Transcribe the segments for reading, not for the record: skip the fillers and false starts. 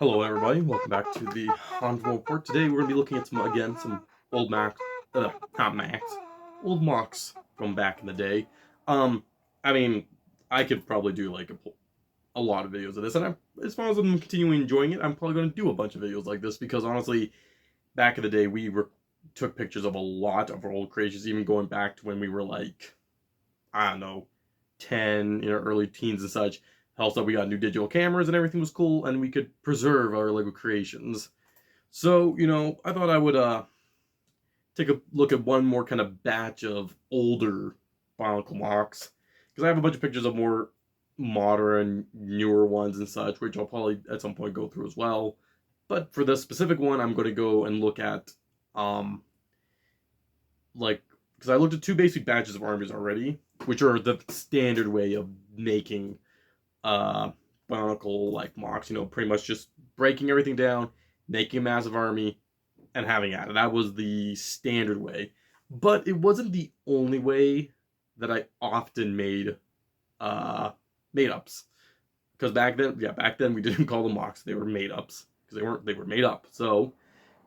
Hello everybody, welcome back to the Onvermel report. Today we're going to be looking at some old Macs, not Macs, old mocs from back in the day. Um, I mean, I could probably do like a lot of videos of this, and as far as I'm continuing enjoying it, I'm probably going to do a bunch of videos like this because honestly, back in the day took pictures of a lot of our old creations, even going back to when we were like, I don't know, 10, early teens and such. Also, we got new digital cameras and everything was cool, and we could preserve our LEGO creations. So, I thought I would take a look at one more kind of batch of older Bionicle mocs. Because I have a bunch of pictures of more modern, newer ones and such, which I'll probably at some point go through as well. But for this specific one, I'm going to go and look at, um, like, because I looked at two basic batches of armies already, which are the standard way of making uh Bionicle like mocs, pretty much just breaking everything down, making a massive army, and having at it. That was the standard way. But it wasn't the only way that I often uh made ups. Because back then we didn't call them mocs, they were made ups. Because they were made up. So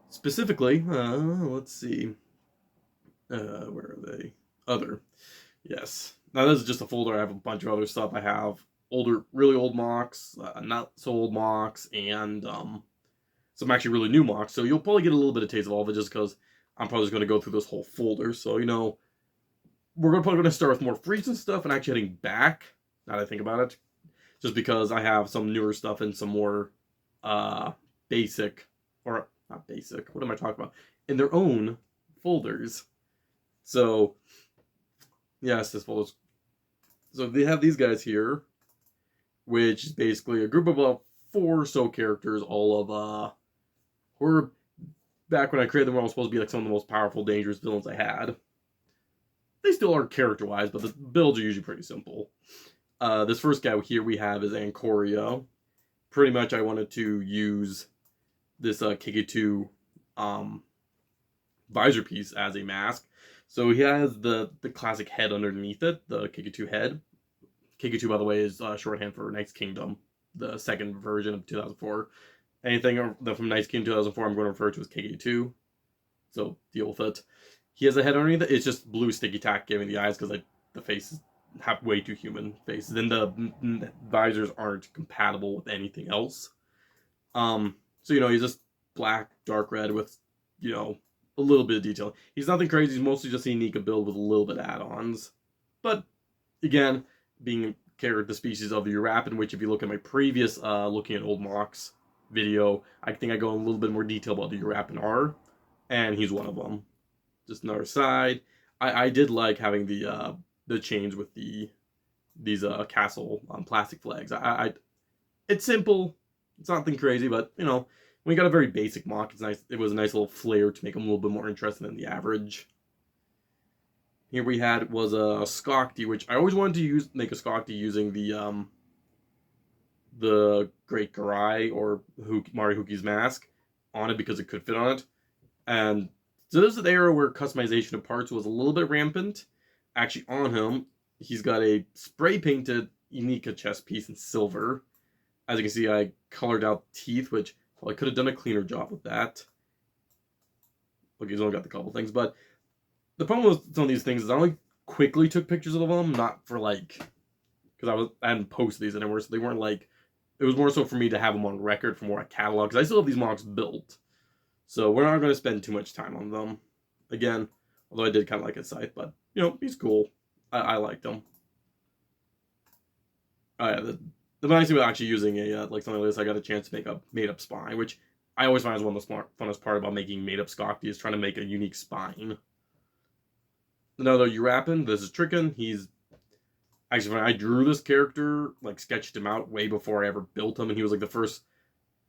specifically, let's see. Where are they? Other. Yes. Now this is just a folder. I have a bunch of other stuff. I have really old mocs, not so old mocs, and some actually really new mocs. So you'll probably get a little bit of taste of all of it just because I'm probably just going to go through this whole folder. So, we're probably going to start with more recent stuff and actually heading back, now that I think about it, just because I have some newer stuff and some more basic, or not basic, what am I talking about? In their own folders. So, yes, this folder's. So they have these guys here, which is basically a group of about four or so characters, all of were back when I created them, were all supposed to be like some of the most powerful, dangerous villains I had. They still are character-wise, but the builds are usually pretty simple. This first guy here we have is Ancorio. Pretty much I wanted to use this KK2 visor piece as a mask. So he has the classic head underneath it, the KK2 head. KK2, by the way, is shorthand for Knight's Kingdom, the second version of 2004. Anything from Knight's Kingdom 2004, I'm going to refer to as KK2. So deal with it. He has a head underneath it. It's just blue sticky tack giving the eyes because the faces have way too human faces. Then the visors aren't compatible with anything else. So he's just black, dark red with a little bit of detail. He's nothing crazy. He's mostly just a unique build with a little bit of add-ons. But again, being the species of the Urapin, which if you look at my previous looking at old mocs video, I think I go in a little bit more detail about the Urapin are, and he's one of them. Just another side. I did like having the chains with these castle plastic flags. It's simple. It's nothing crazy, but when you got a very basic mock, it's nice. It was a nice little flair to make them a little bit more interesting than the average. Here we had was a Skokti, which I always wanted to make a Skokti using the Great Garai or Marihuki's mask on it because it could fit on it. And so this is the era where customization of parts was a little bit rampant. Actually, on him, he's got a spray painted Unica chest piece in silver. As you can see, I colored out teeth, which I could have done a cleaner job with that. Look, he's only got the couple things, but the problem with some of these things is I only quickly took pictures of them, not for because I hadn't posted these anywhere, so they weren't it was more so for me to have them on record for more a catalog, because I still have these mocks built. So we're not going to spend too much time on them. Again, although I did kind of like his scythe, but, he's cool. I liked him. Oh yeah, the nice thing about actually using something like this, I got a chance to make a made-up spine, which I always find is one of the funnest part about making made-up Skokti is trying to make a unique spine. Another Urapin, this is Trickon. He's actually, when I drew this character, sketched him out way before I ever built him, and he was the first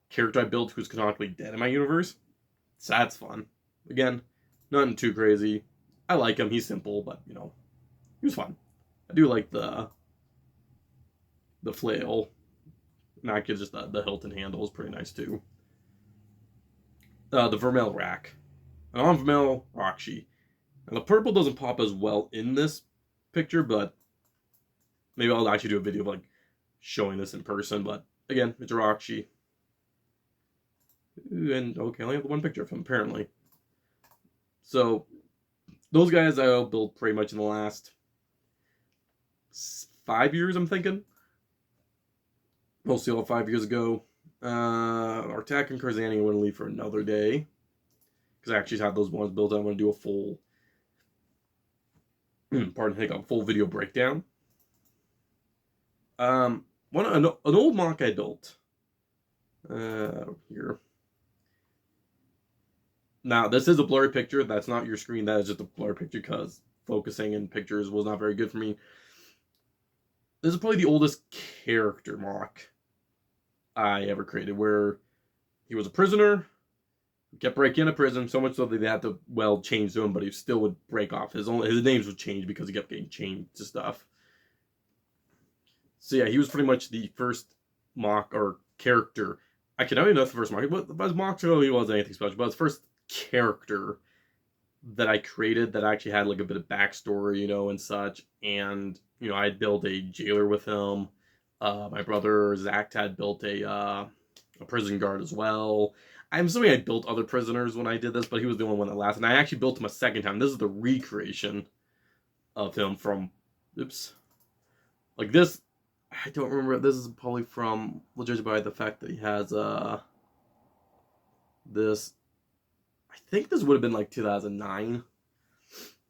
character I built who's canonically dead in my universe. So that's fun. Again, nothing too crazy. I like him. He's simple, but he was fun. I do like the flail. Not just the Hilton handle is pretty nice too. The Vermel rack. An Onvermel Rakshi. Now the purple doesn't pop as well in this picture, but maybe I'll actually do a video of showing this in person. But again, it's a Rakshi. And okay, I only have one picture of him, apparently. So, those guys I built pretty much in the last 5 years, I'm thinking. Mostly all 5 years ago. Artak and Karzani I want to leave for another day. Because I actually have those ones built. I want to do a full, a full video breakdown. An old mock I built. Here. Now, this is a blurry picture. That's not your screen. That is just a blurry picture because focusing in pictures was not very good for me. This is probably the oldest character mock I ever created, where he was a prisoner, kept breaking into prison, so much so that they had to, change to him, but he still would break off. His names would change because he kept getting changed to stuff. So yeah, he was pretty much the first mock or character. I don't even know if the first mock, but his mocks, he wasn't anything special, but his first character that I created that actually had like a bit of backstory, and such. And, I had built a jailer with him. My brother Zach had built a prison guard as well. I'm assuming I built other prisoners when I did this, but he was the only one that lasted. And I actually built him a second time. This is the recreation of him from, like this. I don't remember. This is probably from, judging by the fact that he has this. I think this would have been like 2009.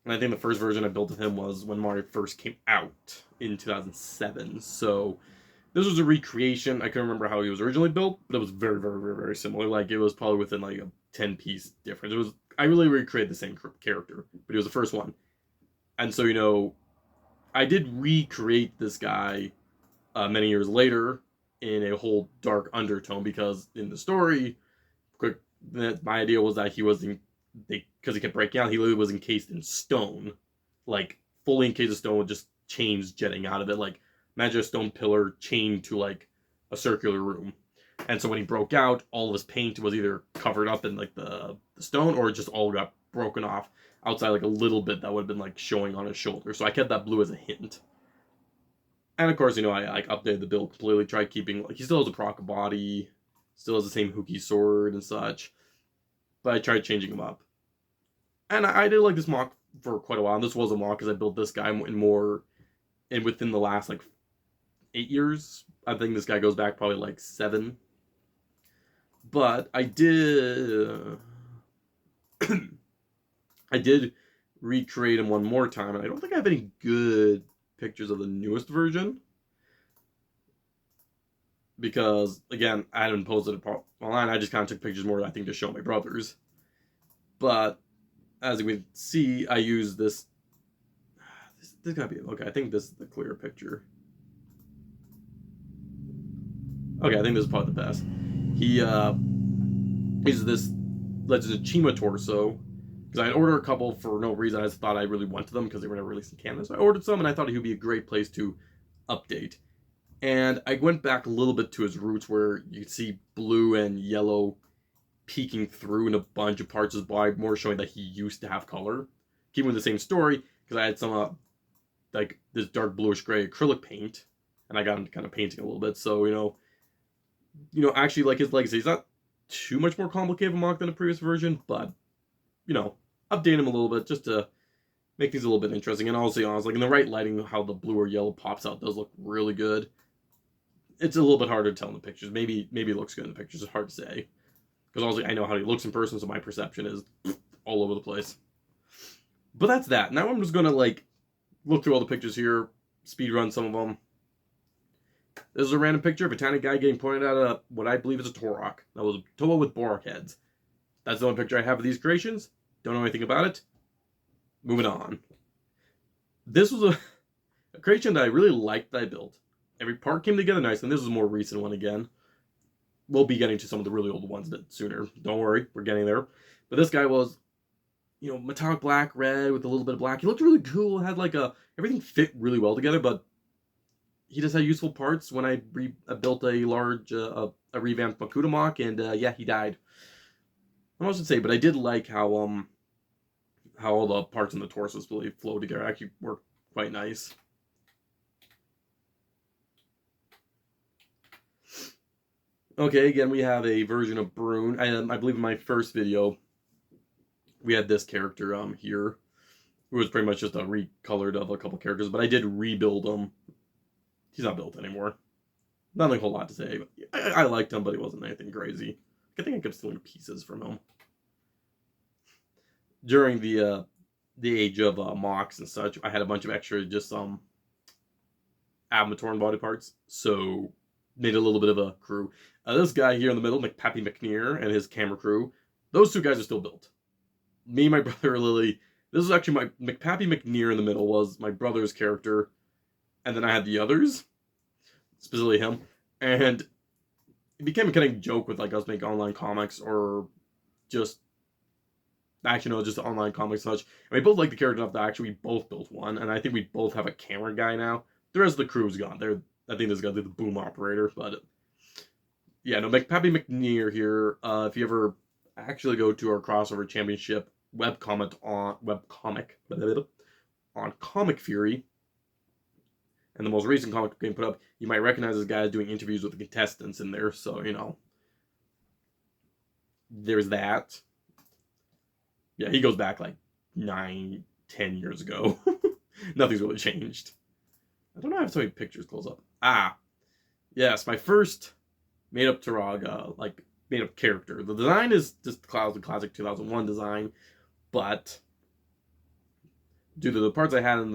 And I think the first version I built of him was when Mario first came out in 2007. So this was a recreation. I couldn't remember how he was originally built, but it was very, very, very, very similar. Like, it was probably within like a 10-piece difference. I really recreated the same character, but he was the first one. And so, I did recreate this guy many years later in a whole dark undertone, because in the story, my idea was that he was because he kept breaking out, he literally was encased in stone, like fully encased in stone with just chains jetting out of it. Like, imagine a stone pillar chained to like a circular room. And so when he broke out, all of his paint was either covered up in like the stone, or just all got broken off outside, like a little bit that would have been like showing on his shoulder. So I kept that blue as a hint. And of course, I like updated the build completely, tried keeping, like, he still has a proc body, still has the same hooky sword and such, but I tried changing him up. And I did like this mock for quite a while, and this was a mock because I built this guy within the last like 8 years. I think this guy goes back probably like 7. But I did I did recreate him one more time, and I don't think I have any good pictures of the newest version, because again, I hadn't posted it online. I just kind of took pictures more, I think, to show my brothers. But as you can see, I use this gotta be okay. I think this is the clearer picture. Okay, I think this is probably the best. He is this Legends of Chima torso, because I ordered a couple for no reason. I just thought I really wanted them because they were never released in Canada. So I ordered some, and I thought he would be a great place to update. And I went back a little bit to his roots, where you can see blue and yellow peeking through in a bunch of parts of his body, more showing that he used to have color. Keeping with the same story, because I had some like this dark bluish gray acrylic paint, and I got him kind of painting a little bit. So actually, like, his legacy, he's not too much more complicated of a mock than the previous version, but update him a little bit just to make things a little bit interesting. And also, like, in the right lighting, how the blue or yellow pops out does look really good. It's a little bit harder to tell in the pictures. Maybe it looks good in the pictures. It's hard to say, because also I know how he looks in person, so my perception is all over the place. But that's that. Now I'm just gonna like look through all the pictures here, speed run some of them. This is a random picture of a tiny guy getting pointed at what I believe is a Torok. That was a Toa with Borak heads. That's the only picture I have of these creations. Don't know anything about it. Moving on. This was a creation that I really liked that I built. Every part came together nice, and this is a more recent one again. We'll be getting to some of the really old ones a bit sooner. Don't worry, we're getting there. But this guy was, metallic black, red with a little bit of black. He looked really cool. Had like everything fit really well together, but he just had useful parts when I built a large, a revamped Makuta mock, and yeah, he died. I don't know what to say, but I did like how all the parts in the torsos really flow together. Actually worked quite nice. Okay, again, we have a version of Brune. I believe in my first video, we had this character here. It was pretty much just a recolored of a couple characters, but I did rebuild him. He's not built anymore. Not a whole lot to say. I liked him, but he wasn't anything crazy. I think I kept stealing pieces from him. During the age of mocs and such, I had a bunch of extra just Abmatorn body parts, so made a little bit of a crew. This guy here in the middle, McPappy McNear, and his camera crew, those two guys are still built. Me and my brother Lily. This is actually my McPappy McNear in the middle was my brother's character, and then I had the others, specifically him, and it became a kind of joke with like us making online comics or just actually no, just online comics and such. And we both like the character enough that actually we both built one, and I think we both have a camera guy now. The rest of the crew's gone. I think this guy's the boom operator, but yeah, no, McPappy McNear here. If you ever actually go to our crossover championship webcomic on Comic Fury, and the most recent comic game put up, you might recognize this guy doing interviews with the contestants in there. So you know, there's that. Yeah, he goes back like 9, 10 years ago. Nothing's really changed. I don't know if I have so many pictures close up. Ah, yes, my first made-up Turaga, like, made-up character. The design is just the classic 2001 design, but due to the parts I had in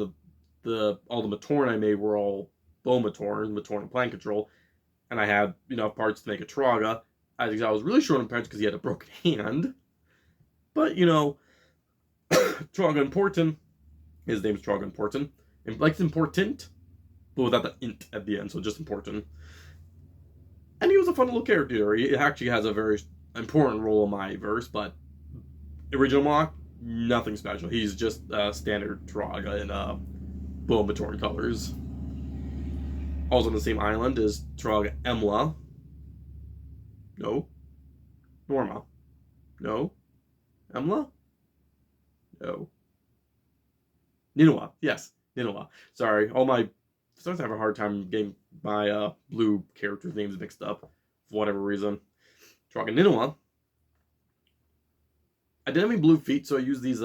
all the Matorn I made were all Bow Matorn and Plan Control, and I had enough parts to make a Turaga. I was really short on parts because he had a broken hand. But, you know, Turaga Important, his name's Turaga Important, and like it's important, but without the int at the end, so just important. And he was a fun little character. He actually has a very important role in my verse, but original mock, nothing special. He's just standard Turaga in Bow Matorn colors. Also on the same island is Turaga Emla. No. Norma. No. Emla? No. Ninoa. Yes, Ninoa. Sorry, sometimes I have a hard time getting my blue characters' names mixed up for whatever reason. Turaga Ninoa. I didn't have any blue feet, so I used these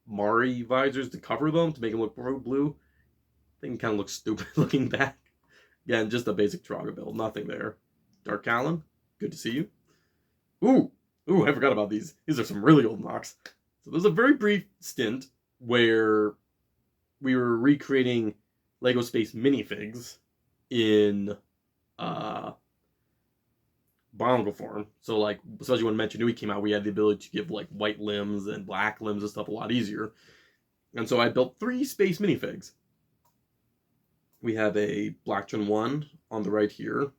Mari visors to cover them to make them look blue. I think it kind of looks stupid looking back. Again, just a basic Turaga build, nothing there. Dark Callan, good to see you. Ooh, I forgot about these. These are some really old mocs. So there's a very brief stint where we were recreating LEGO Space minifigs in Bionicle form. So like, especially when Mention Nui came out, we had the ability to give like white limbs and black limbs and stuff a lot easier. And so I built 3 space minifigs. We have a Blacktron 1 on the right here,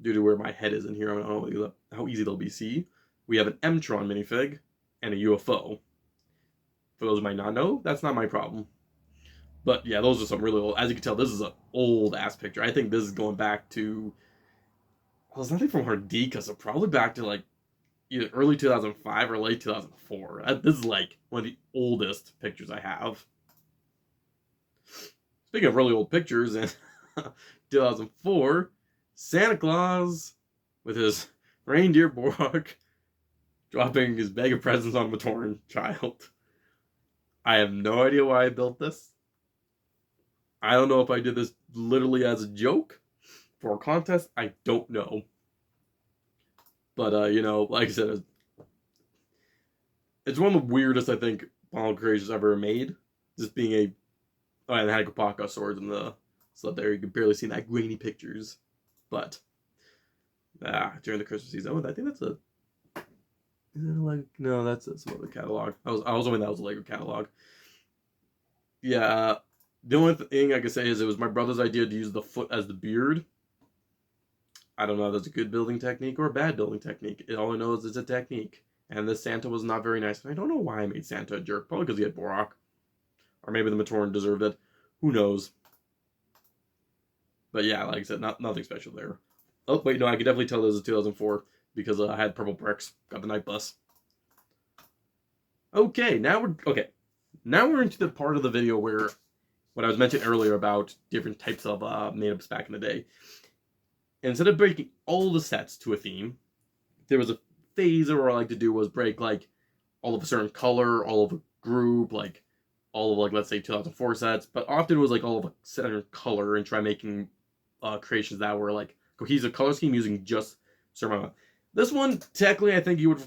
due to where my head is in here. I don't know how easy they'll be see. We have an M-Tron minifig and a UFO. For those who might not know, that's not my problem. But yeah, those are some really old. As you can tell, this is an old ass picture. I think this is going back to. Well, it's nothing from Hardika, so probably back to like either early 2005 or late 2004. This is like one of the oldest pictures I have. Speaking of really old pictures, in 2004, Santa Claus with his reindeer Borg dropping his bag of presents on a Matorn child. I have no idea why I built this. I don't know if I did this literally as a joke for a contest. I don't know. But, you know, like I said, it's one of the weirdest, I think, Bionicle creations ever made. Just being a... Oh, and it had Kopaka swords in the... So there you can barely see that grainy pictures. But... during the Christmas season. Oh, I think that's a... Is it like... No, that's some other catalog. I was hoping that was a LEGO catalog. Yeah, the only thing I can say is it was my brother's idea to use the foot as the beard. I don't know if that's a good building technique or a bad building technique. All I know is it's a technique. And this Santa was not very nice. And I don't know why I made Santa a jerk. Probably because he had Borak. Or maybe the Matorn deserved it. Who knows? But yeah, like I said, nothing special there. Oh, wait, no, I can definitely tell this is 2004. Because I had purple bricks. Got the night bus. Okay, now we're into the part of the video where what I was mentioning earlier about different types of made-ups back in the day. And instead of breaking all the sets to a theme, there was a phase that what I like to do was break like all of a certain color, all of a group, like all of like let's say 2004 sets, but often it was like all of a certain color and try making creations that were like cohesive color scheme using just certain. This one technically I think you would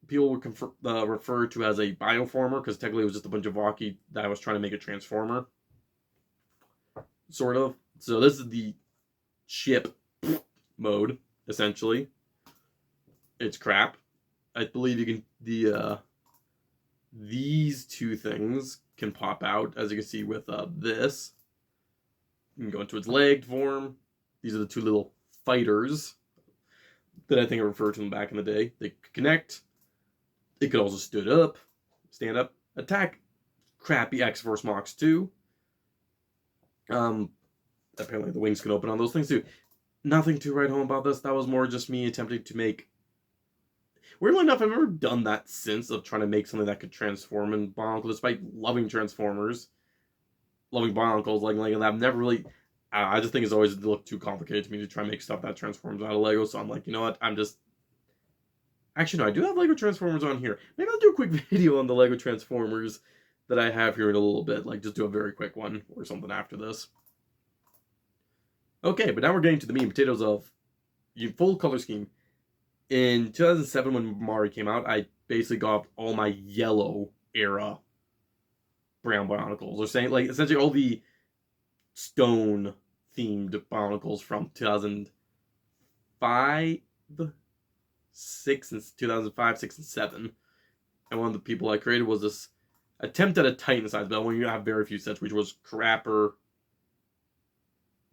people would refer to as a bioformer because technically it was just a bunch of Valky that I was trying to make a transformer, sort of. So this is the ship mode essentially. It's crap. I believe you can these two things can pop out as you can see with this. You can go into its legged form. These are the two little fighters that I think I referred to them back in the day. They could connect. It could also stand up, attack crappy X-Force mocs too. Apparently the wings can open on those things too. Nothing to write home about this. That was more just me attempting to make. Weirdly enough, I've never done that since of trying to make something that could transform in Bionicle, despite loving Transformers, loving Bionicles, like that. I've never really. I just think it's always looked too complicated to me to try and make stuff that transforms out of Lego. So I'm like, you know what? I'm just. Actually, no, I do have Lego Transformers on here. Maybe I'll do a quick video on the Lego Transformers that I have here in a little bit. Like, just do a very quick one or something after this. Okay, but now we're getting to the meat and potatoes of full color scheme. In 2007, when Mario came out, I basically got all my yellow era brown Bionicles. Or saying, like, essentially all the stone themed Bionicles from 2005, 6, and 2005, 6, and 7. And one of the people I created was this attempt at a Titan size belt when you have very few sets, which was Crapper,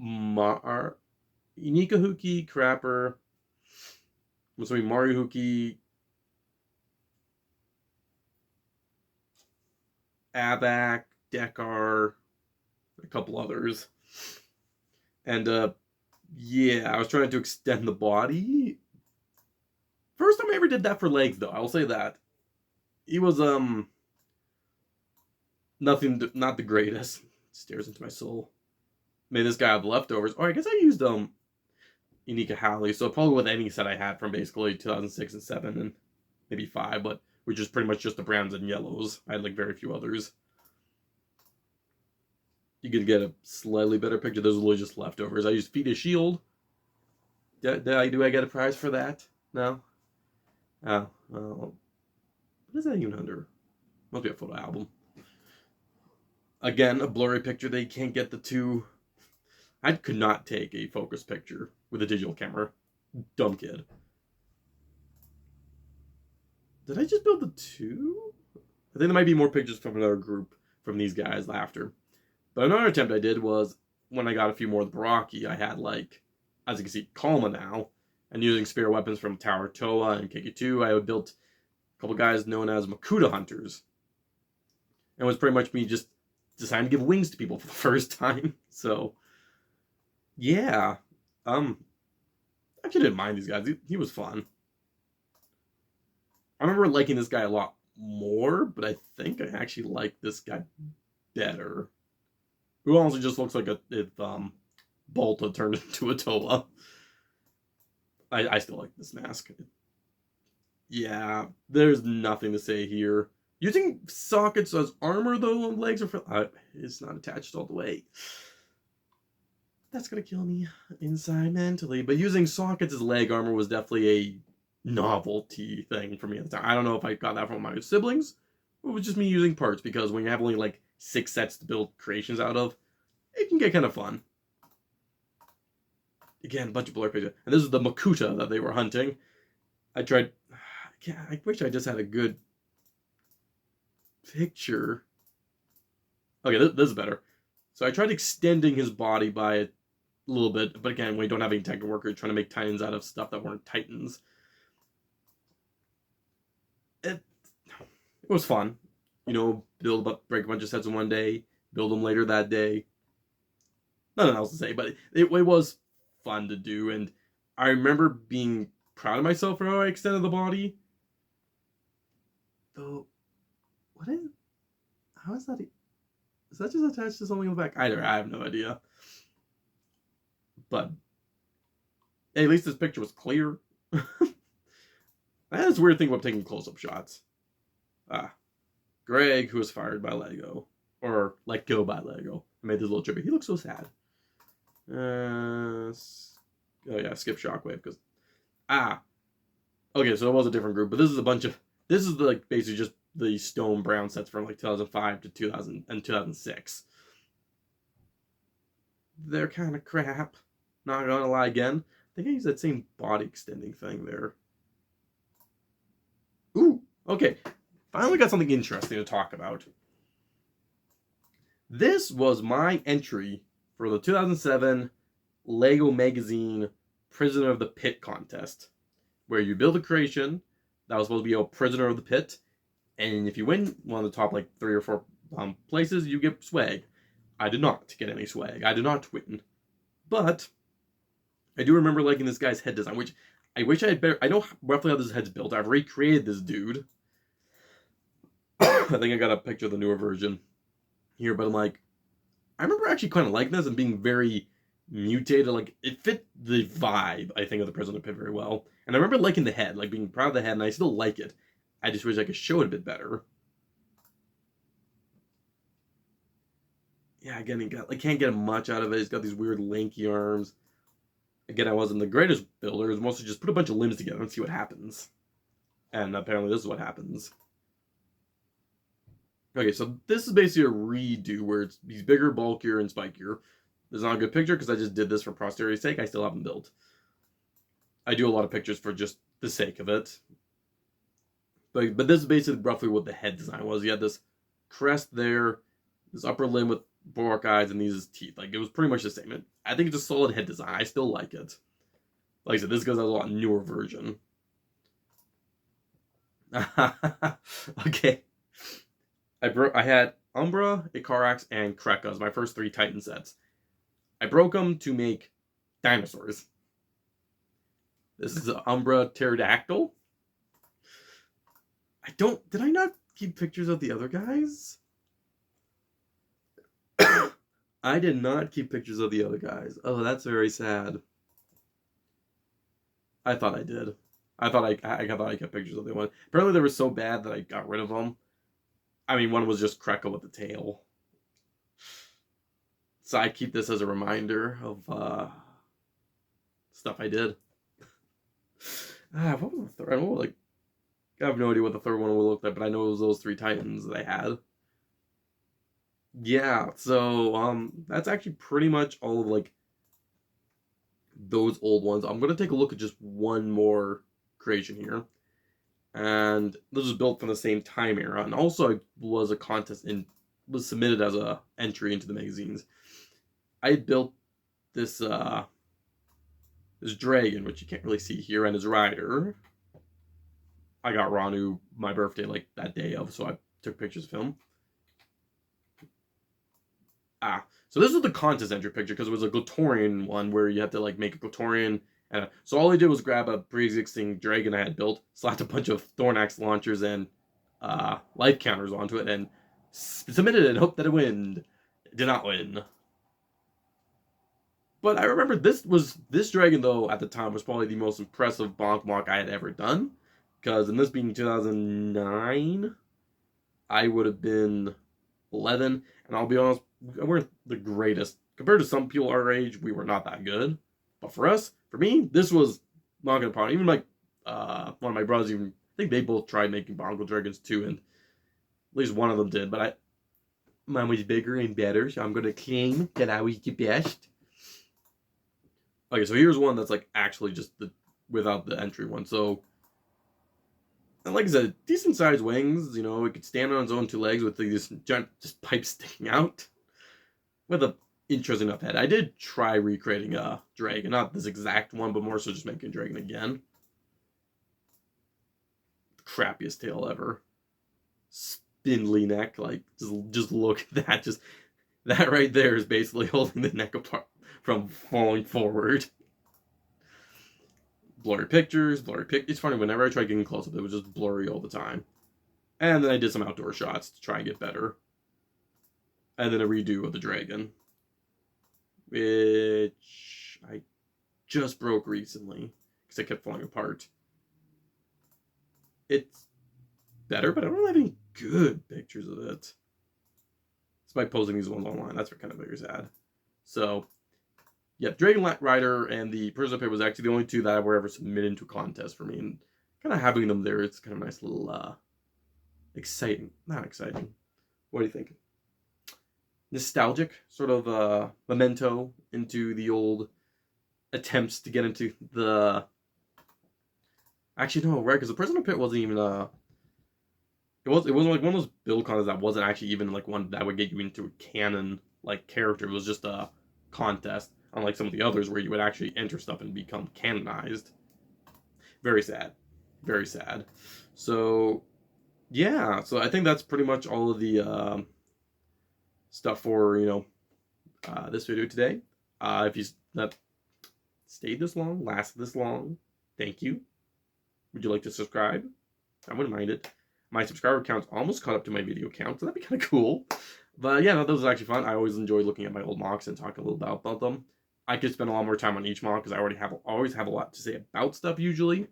Unika Huki, Crapper, Mario Huki, Abak, Dekar, a couple others. And yeah, I was trying to extend the body. First time I ever did that for legs, though. I will say that. He was not the greatest. Stares into my soul. Made this guy have leftovers. Oh, I guess I used Unika Halley, so probably with any set I had from basically 2006 and 7 and maybe 5, but which is pretty much just the browns and yellows. I had like very few others. You could get a slightly better picture. Those are literally just leftovers. I used Feet of Shield. Do I get a prize for that? No? Oh, well. What is that even under? Must be a photo album. Again, a blurry picture. They can't get the two. I could not take a focus picture with a digital camera. Dumb kid. Did I just build the two? I think there might be more pictures from another group from these guys after. But another attempt I did was when I got a few more of the Baraki, I had like, as you can see, Kalma now. And using spare weapons from Tower Toa and KK2, I had built a couple guys known as Makuta Hunters. And it was pretty much me just deciding to give wings to people for the first time. So, yeah. I actually didn't mind these guys. He was fun. I remember liking this guy a lot more, but I think I actually like this guy better. Who honestly just looks like if Bolta turned into a Toa. I still like this mask. Yeah, there's nothing to say here. Using sockets as armor though on legs it's not attached all the way. That's gonna kill me inside mentally. But using sockets as leg armor was definitely a novelty thing for me at the time. I don't know if I got that from my siblings, or it was just me using parts, because when you have only like 6 sets to build creations out of, it can get kind of fun. Again, a bunch of blur pages. And this is the Makuta that they were hunting. I wish I just had a good picture. Okay, this is better. So I tried extending his body by a little bit, but again, when you don't have any technical workers trying to make Titans out of stuff that weren't Titans. It was fun. You know, break a bunch of sets in one day, build them later that day. Nothing else to say, but it was fun to do, and I remember being proud of myself for how I extended the body. Though, how is that? Is that just attached to something in the back? I have no idea. But Hey, at least this picture was clear. That's a weird thing about taking close-up shots. Ah, Greg, who was fired by LEGO. Or let go by LEGO. I made this little tribute. He looks so sad. Oh yeah, skip Shockwave, because... Okay, so it was a different group, but this is a bunch of... This is like basically just the Stone Brown sets from like 2005 to 2000 and 2006. They're kind of crap. Not gonna lie again. I think I used that same body extending thing there. Ooh, okay. Finally got something interesting to talk about. This was my entry for the 2007 LEGO Magazine Prisoner of the Pit contest, where you build a creation that was supposed to be a prisoner of the pit, and if you win one of the top like 3 or 4 places, you get swag. I did not get any swag. I did not win. But I do remember liking this guy's head design, which I wish I had better... I know roughly how this head's built. I've recreated this dude. I think I got a picture of the newer version here, but I'm like, I remember actually kind of liking this and being very mutated. Like, it fit the vibe, I think, of the Prisoner Pit very well. And I remember liking the head, like being proud of the head, and I still like it. I just wish I could show it a bit better. Yeah, again, I can't get much out of it. He's got these weird lanky arms. Again, I wasn't the greatest builder. It was mostly just put a bunch of limbs together and see what happens. And apparently this is what happens. Okay, so this is basically a redo where he's bigger, bulkier, and spikier. This is not a good picture because I just did this for posterity's sake. I still haven't built. I do a lot of pictures for just the sake of it. But this is basically roughly what the head design was. You had this crest there, this upper limb with fork eyes, and these teeth. Like, it was pretty much the same. I think it's a solid head design. I still like it. Like I said, this goes as a lot newer version. Okay. I had Umbra, Icarax, and Kreka as my first 3 Titan sets. I broke them to make dinosaurs. This is an Umbra Pterodactyl. Did I not keep pictures of the other guys? I did not keep pictures of the other guys. Oh, that's very sad. I thought I did. I thought I kept pictures of the one. Apparently they were so bad that I got rid of them. I mean, one was just Kreka with the tail. So I keep this as a reminder of stuff I did. What was the third? I have no idea what the third one would look like, but I know it was those 3 Titans that I had. Yeah, so that's actually pretty much all of like those old ones. I'm gonna take a look at just one more creation here. And this was built from the same time era, and also it was a contest and was submitted as a entry into the magazines. I had built this this dragon, which you can't really see here, and his rider. I got Ranu my birthday like that day of, so I took pictures of him. So this was the contest entry picture because it was a Glatorian one where you have to like make a Glatorian. So all I did was grab a pre-existing dragon I had built, slapped a bunch of Thornax launchers and life counters onto it, and submitted it and hoped that it win. It did not win. But I remember this dragon though at the time was probably the most impressive bonk mock I had ever done, because in this being 2009, I would have been 11, and I'll be honest, we weren't the greatest. Compared to some people our age, we were not that good. But for me, this was not gonna problem. Even like one of my brothers, I think they both tried making Bongo Dragons too, and at least one of them did. But mine was bigger and better, so I'm gonna claim that I was the best. Okay, so here's one that's like actually just without the entry one. So, and like I said, decent sized wings. You know, it could stand on its own 2 legs with these giant just pipes sticking out. With a interesting enough head. I did try recreating a dragon, not this exact one, but more so just making a dragon again. Crappiest tail ever. Spindly neck, like just look at that. Just that right there is basically holding the neck apart from falling forward. Blurry pictures, It's funny, whenever I tried getting close up, it was just blurry all the time. And then I did some outdoor shots to try and get better. And then a redo of the dragon, which I just broke recently because it kept falling apart. It's better, but I don't have any good pictures of it. It's by posting these ones online. That's what kind of very sad. So, yeah, Dragon Rider and the Prisoner Pit was actually the only two that were ever submitted to a contest for me. And kind of having them there, it's kind of a nice little, exciting. Not exciting. What do you think? Nostalgic, sort of memento into the old attempts to get into the... Actually, no, right, because the Prisoner Pit wasn't even, it wasn't like one of those build contests that wasn't actually even like one that would get you into a canon like character. It was just a contest, unlike some of the others where you would actually enter stuff and become canonized. Very sad. Very sad. So yeah, so I think that's pretty much all of the stuff for, this video today. If you stayed this long, lasted this long, thank you. Would you like to subscribe? I wouldn't mind it. My subscriber count's almost caught up to my video count, so that'd be kind of cool. But yeah, no, this was actually fun. I always enjoy looking at my old mocks and talking a little about them. I could spend a lot more time on each mock because I always have a lot to say about stuff usually.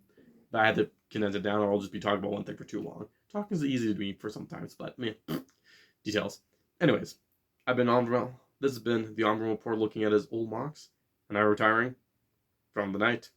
But I had to condense it down, or I'll just be talking about one thing for too long. Talking is easy to me for sometimes, but meh, details. Anyways, I've been Onvermel. This has been the Onvermel Report looking at his old mocks, and I'm retiring from the night.